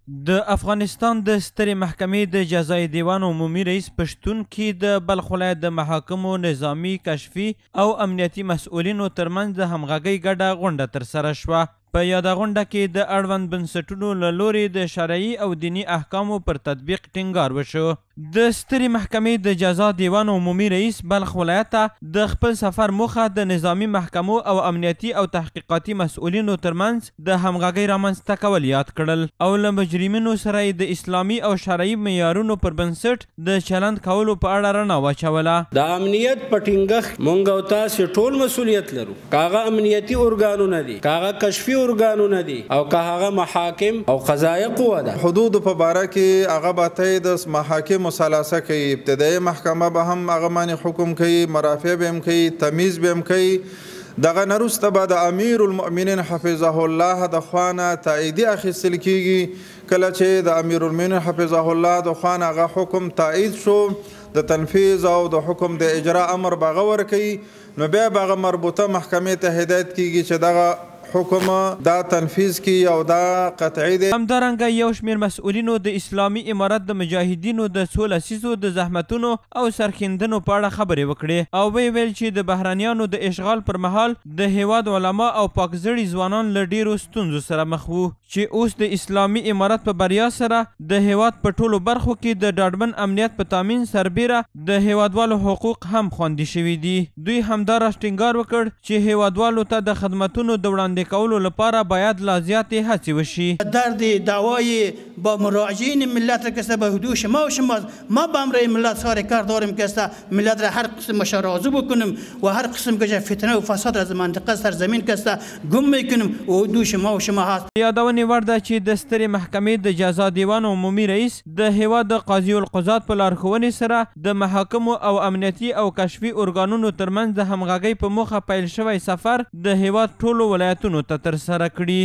د افغانستان د سترې محکمې د جزای دیوان عمومي رئیس په شتون کې د بلخ ولایت د محاکمو نظامي کشفي او امنیتي مسؤلینو ترمنځ د همغږۍ ګډه غونډه ترسره شوه. په یاده غونډه کې د اړوند بنسټونو له لوري د شرعي او دیني احکامو پر تطبیق ټینګار وشو. د سترې محکمې د جزا دیوان عمومي رئیس بلخ ولایت ته د خپل سفر موخه د نظامي محکمو او امنیتي او تحقیقاتي مسؤلینو ترمنځ د همغږۍ رامنځته کول یاد کړل او له مجرمینو سره د اسلامي او شرعي معیارونو پر بنسټ د چلند کولو په اړه رڼا واچوله. د امنیت په ټینګښت موږ او تاسو ټول مسؤلیت لرو. کاغه امنیتي ارګانونه دي، کاغه کشفي ارګانونه دي او کاغه محاکم او قضایه قوه ده. حدود په باره کې هغه باته د محاکم مسلسه کوي. ابتدایي محکمه به هم هغه باندې حکم کوي، مرافع به هم کوي، تمیز به هم کوي. دغه نه وروسته به د امیر المؤمنین حفظه الله د خوانه تاییدي اخیستل کیږي. کله چې د امیر المؤمنین حفظه الله د خوانه هغه حکم تایید شو، د تنفیذ او د حکم د اجرا امر به هغه ورکوي، نو بیا به هغه مربوطه محکمې ته هدایت کیږي چې دغه حکم دا تنفیذ کی او دا قطعی دی. همدارنګه یو شمیر مسؤلینو د اسلامي امارت د مجاهدینو د څو لسیزو د زحمتونو او سرښندنو په اړه خبرې وکړې او ویې ویل چې د بهرنیانو د اشغال پر مهال د هیواد علما او پاکزړي ځوانان له ډیرو ستونزو سره مخ وو، چې اوس د اسلامي امارت په بریا سره د هیواد په ټولو برخو کې د ډاډمن امنیت په تامین سربیره د هیوادوالو حقوق هم خوندي شوي دي. دوی همداراز ټینګار وکړ چې هیوادوالو ته د خدمتونو د وړاندې کولو لپاره باید لا زیاتې هڅې وشي. درد دعوای با مراجعین ملت که به حدود شما و شما ما به امر ملت سار کار داریم که ملت را هر قسم راضی بکنیم و هر قسم که فتنه و فساد از منطقه سرزمین که گم میکنیم و حدود شما و شما هست. یادونې وړ ده چې د سترې محکمې د جزا دیوان عمومي رئیس د هیواد د قاضي القضات په لارښوونې سره د محاکمو او امنیتي او کشفي ارګانونو ترمنځ د همغږۍ په موخه پیل شوی سفر د هیواد ټولو ولایتونو ته ترسره کړي.